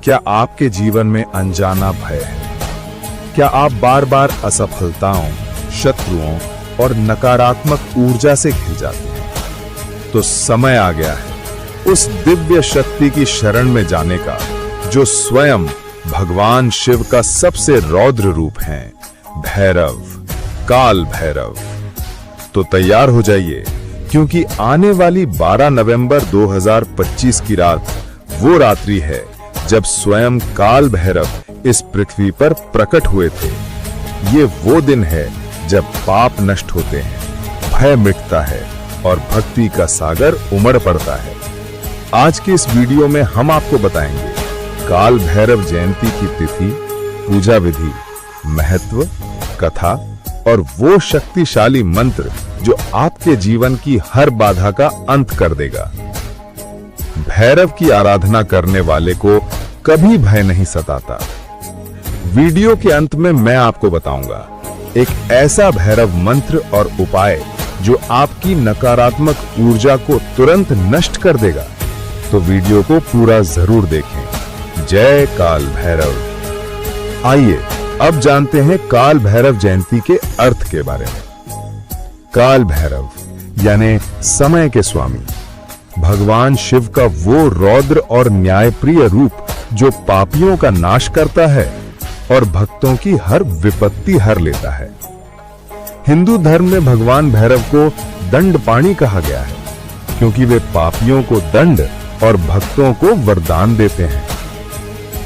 क्या आपके जीवन में अनजाना भय है? क्या आप बार बार असफलताओं, शत्रुओं और नकारात्मक ऊर्जा से घिर जाते हैं? तो समय आ गया है उस दिव्य शक्ति की शरण में जाने का, जो स्वयं भगवान शिव का सबसे रौद्र रूप है, भैरव, काल भैरव। तो तैयार हो जाइए, क्योंकि आने वाली 12 नवंबर 2025 की रात वो रात्रि है जब स्वयं काल भैरव इस पृथ्वी पर प्रकट हुए थे। ये वो दिन है जब पाप नष्ट होते हैं, भय मिटता है और भक्ति का सागर उमड़ पड़ता है। आज के इस वीडियो में हम आपको बताएंगे काल भैरव जयंती की तिथि, पूजा विधि, महत्व, कथा और वो शक्तिशाली मंत्र जो आपके जीवन की हर बाधा का अंत कर देगा। भैरव की आराधना करने वाले को कभी भय नहीं सताता। वीडियो के अंत में मैं आपको बताऊंगा एक ऐसा भैरव मंत्र और उपाय जो आपकी नकारात्मक ऊर्जा को तुरंत नष्ट कर देगा। तो वीडियो को पूरा जरूर देखें। जय काल भैरव। आइए अब जानते हैं काल भैरव जयंती के अर्थ के बारे में। काल भैरव यानी समय के स्वामी, भगवान शिव का वो रौद्र और न्यायप्रिय रूप जो पापियों का नाश करता है और भक्तों की हर विपत्ति हर लेता है। हिंदू धर्म में भगवान भैरव को दंडपाणी कहा गया है, क्योंकि वे पापियों को दंड और भक्तों को वरदान देते हैं।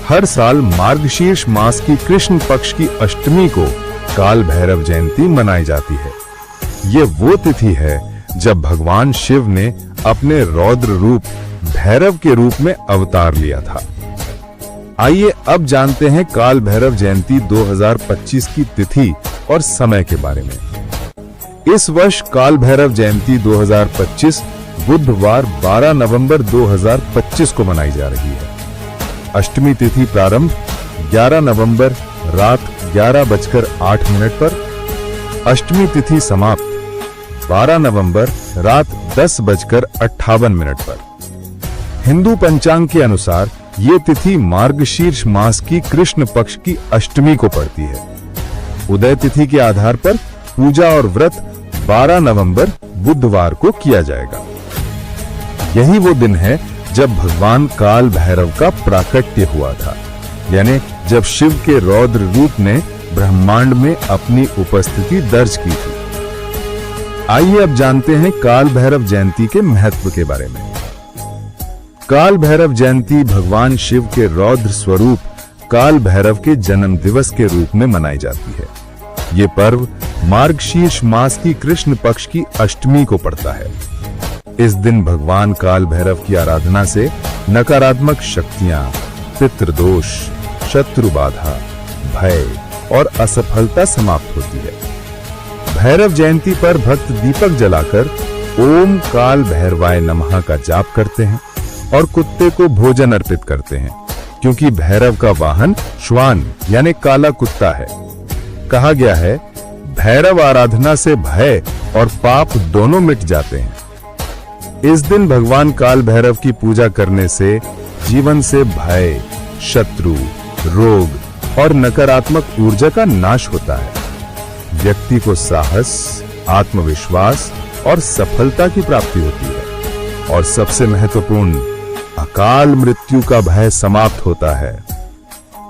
हर साल मार्गशीर्ष मास की कृष्ण पक्ष की अष्टमी को काल भैरव जयंती मनाई जाती है। ये वो तिथि है जब भगवान शिव ने अपने रौद्र रूप भैरव के रूप में अवतार लिया था। आइए अब जानते हैं काल भैरव जयंती 2025 की तिथि और समय के बारे में। इस वर्ष काल भैरव जयंती 2025 बुधवार 12 नवंबर 2025 को मनाई जा रही है। अष्टमी तिथि प्रारंभ 11 नवंबर रात 11:08 पर, अष्टमी तिथि समाप्त 12 नवंबर रात 10:58 पर। हिंदू पंचांग के अनुसार ये तिथि मार्गशीर्ष मास की कृष्ण पक्ष की अष्टमी को पड़ती है। उदय तिथि के आधार पर पूजा और व्रत 12 नवंबर बुधवार को किया जाएगा। यही वो दिन है जब भगवान काल भैरव का प्राकट्य हुआ था, यानी जब शिव के रौद्र रूप ने ब्रह्मांड में अपनी उपस्थिति दर्ज की थी। आइए अब जानते हैं काल भैरव जयंती के महत्व के बारे में। काल भैरव जयंती भगवान शिव के रौद्र स्वरूप काल भैरव के जन्म दिवस के रूप में मनाई जाती है। ये पर्व मार्गशीर्ष मास की कृष्ण पक्ष की अष्टमी को पड़ता है। इस दिन भगवान काल भैरव की आराधना से नकारात्मक शक्तियां, पितृदोष, शत्रु बाधा, भय और असफलता समाप्त होती है। भैरव जयंती पर भक्त दीपक जलाकर ओम काल भैरवाय नमः का जाप करते हैं और कुत्ते को भोजन अर्पित करते हैं, क्योंकि भैरव का वाहन श्वान यानी काला कुत्ता है। कहा गया है भैरव आराधना से भय और पाप दोनों मिट जाते हैं। इस दिन भगवान काल भैरव की पूजा करने से जीवन से भय, शत्रु, रोग और नकारात्मक ऊर्जा का नाश होता है। व्यक्ति को साहस, आत्मविश्वास और सफलता की प्राप्ति होती है, और सबसे महत्वपूर्ण अकाल मृत्यु का भय समाप्त होता है।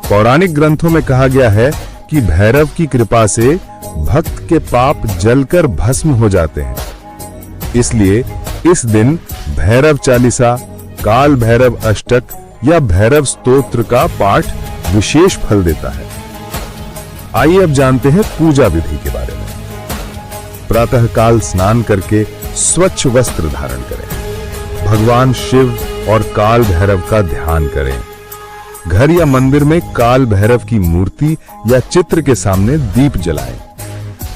पौराणिक ग्रंथों में कहा गया है कि भैरव की कृपा से भक्त के पाप जलकर भस्म हो जाते हैं। इसलिए इस दिन भैरव चालीसा, काल भैरव अष्टक या भैरव स्तोत्र का पाठ विशेष फल देता है। आइए अब जानते हैं पूजा विधि के बारे में। प्रातःकाल स्नान करके स्वच्छ वस्त्र धारण करें। भगवान शिव और काल भैरव का ध्यान करें। घर या मंदिर में काल भैरव की मूर्ति या चित्र के सामने दीप जलाएं।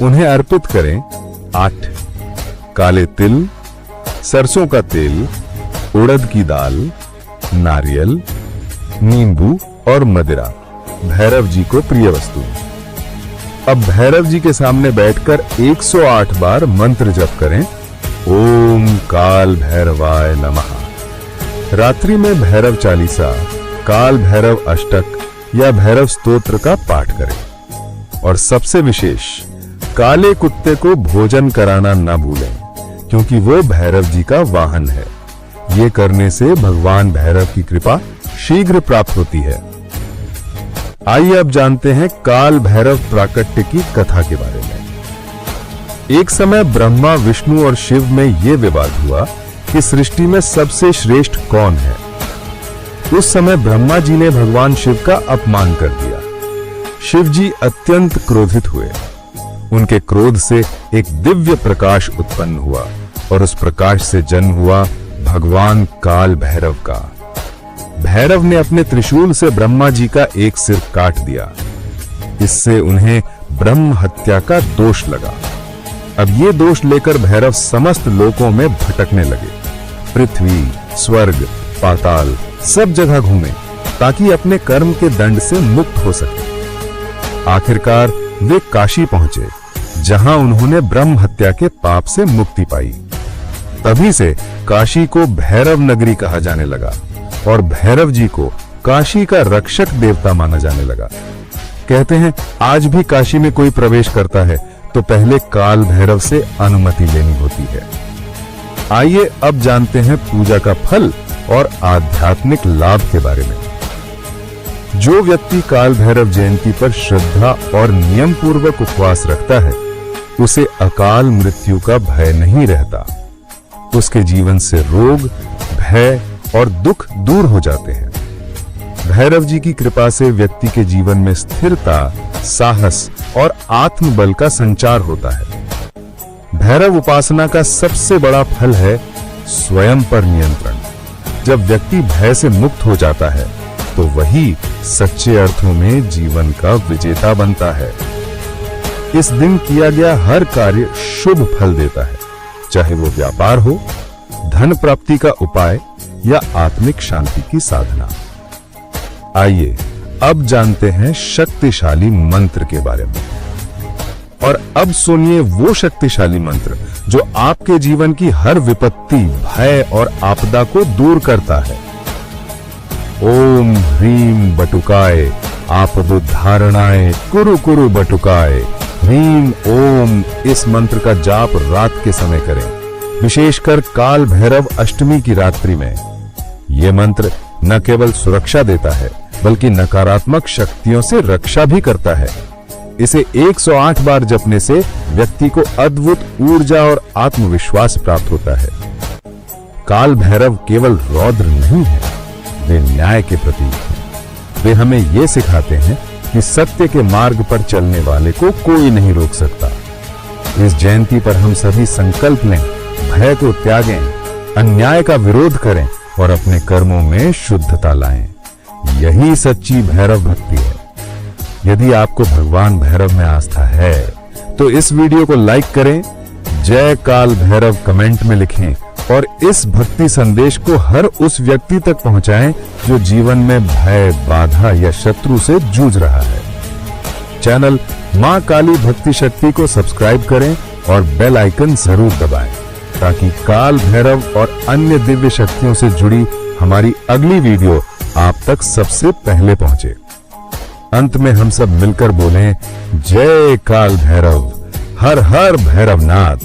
उन्हें अर्पित करें 8 काले तिल, सरसों का तेल, उड़द की दाल, नारियल, नींबू और मदिरा भैरव जी को प्रिय वस्तु। अब भैरव जी के सामने बैठकर 108 बार मंत्र जप करें, ओम काल भैरवाय नमः। रात्रि में भैरव चालीसा, काल भैरव अष्टक या भैरव स्तोत्र का पाठ करें। और सबसे विशेष, काले कुत्ते को भोजन कराना न भूलें, क्योंकि वो भैरव जी का वाहन है। ये करने से भगवान भैरव की कृपा शीघ्र प्राप्त होती है। आइए अब जानते हैं काल भैरव प्राकट्य की कथा के बारे में। एक समय ब्रह्मा, विष्णु और शिव में यह विवाद हुआ कि सृष्टि में सबसे श्रेष्ठ कौन है। उस समय ब्रह्मा जी ने भगवान शिव का अपमान कर दिया। शिव जी अत्यंत क्रोधित हुए। उनके क्रोध से एक दिव्य प्रकाश उत्पन्न हुआ और उस प्रकाश से जन्म हुआ भगवान काल भैरव का। भैरव ने अपने त्रिशूल से ब्रह्मा जी का एक सिर काट दिया। इससे उन्हें ब्रह्म हत्या का दोष लगा। अब ये दोष लेकर भैरव समस्त लोकों में भटकने लगे। पृथ्वी, स्वर्ग, पाताल सब जगह घूमे ताकि अपने कर्म के दंड से मुक्त हो सके। आखिरकार वे काशी पहुंचे, जहां उन्होंने ब्रह्म हत्या के पाप से मुक्ति पाई। तभी से काशी को भैरव नगरी कहा जाने लगा और भैरव जी को काशी का रक्षक देवता माना जाने लगा। कहते हैं आज भी काशी में कोई प्रवेश करता है तो पहले काल भैरव से अनुमति लेनी होती है। आइए अब जानते हैं पूजा का फल और आध्यात्मिक लाभ के बारे में। जो व्यक्ति काल भैरव जयंती पर श्रद्धा और नियम पूर्वक उपवास रखता है, उसे अकाल मृत्यु का भय नहीं रहता। उसके जीवन से रोग, भय और दुख दूर हो जाते हैं। भैरव जी की कृपा से व्यक्ति के जीवन में स्थिरता, साहस और आत्मबल का संचार होता है। भैरव उपासना का सबसे बड़ा फल है स्वयं पर नियंत्रण। जब व्यक्ति भय से मुक्त हो जाता है तो वही सच्चे अर्थों में जीवन का विजेता बनता है। इस दिन किया गया हर कार्य शुभ फल देता है, चाहे वो व्यापार हो, धन प्राप्ति का उपाय या आत्मिक शांति की साधना। आइए अब जानते हैं शक्तिशाली मंत्र के बारे में। और अब सुनिए वो शक्तिशाली मंत्र जो आपके जीवन की हर विपत्ति, भय और आपदा को दूर करता है। ओम ह्रीम बटुकाय आपदुद्धारणाय कुरु कुरु बटुकाय। ह्रीम ओम इस मंत्र का जाप रात के समय करें, विशेषकर काल भैरव अष्टमी की रात्रि में। यह मंत्र न केवल सुरक्षा देता है बल्कि नकारात्मक शक्तियों से रक्षा भी करता है। इसे 108 बार जपने से व्यक्ति को अद्भुत ऊर्जा और आत्मविश्वास प्राप्त होता है। काल भैरव केवल रौद्र नहीं है, वे न्याय के प्रतीक हैं। वे हमें ये सिखाते हैं कि सत्य के मार्ग पर चलने वाले को कोई नहीं रोक सकता। इस जयंती पर हम सभी संकल्प लें, भय को त्यागें, अन्याय का विरोध करें और अपने कर्मों में शुद्धता लाएं। यही सच्ची भैरव भक्ति है। यदि आपको भगवान भैरव में आस्था है तो इस वीडियो को लाइक करें, जय काल भैरव कमेंट में लिखें और इस भक्ति संदेश को हर उस व्यक्ति तक पहुंचाएं जो जीवन में भय, बाधा या शत्रु से जूझ रहा है। चैनल मां काली भक्ति शक्ति को सब्सक्राइब करें और बेल आइकन जरूर दबाएं ताकि काल भैरव और अन्य दिव्य शक्तियों से जुड़ी हमारी अगली वीडियो आप तक सबसे पहले पहुंचे। अंत में हम सब मिलकर बोलें, जय काल भैरव, हर हर भैरवनाथ।